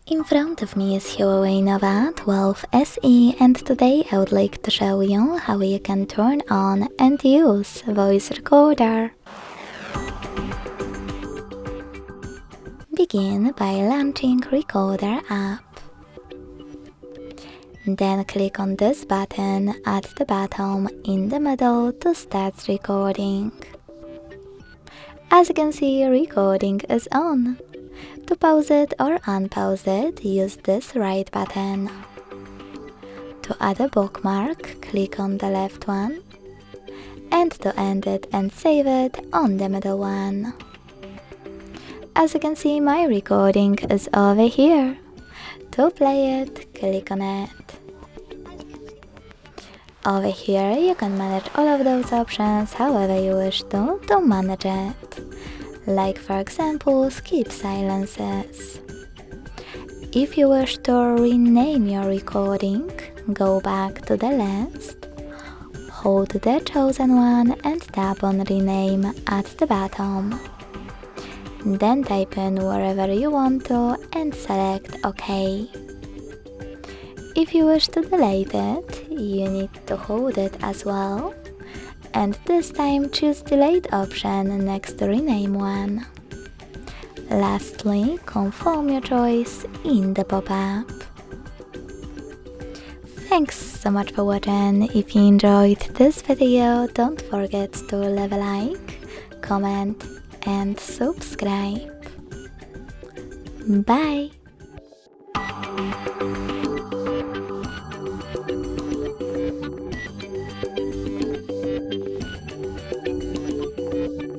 In front of me is HUAWEI Nova 12 SE, and today I would like to show you how you can turn on and use voice recorder. Begin by launching Recorder app. Then click on this button at the bottom in the middle to start recording. As you can see, recording is on. To pause it or unpause it, use this right button. To add a bookmark, click on the left one. And to end it and save it, on the middle one. As you can see, my recording is over here. To play it, click on it. Over here you can manage all of those options however you wish to manage it. Like for example, skip silences. If you wish to rename your recording, go back to the list, hold the chosen one and tap on rename at the bottom. Then type in wherever you want to and select OK. If you wish to delete it, you need to hold it as well. And this time choose delete option next to rename one. Lastly, confirm your choice in the pop-up. Thanks so much for watching. If you enjoyed this video, don't forget to leave a like, comment and subscribe. Bye!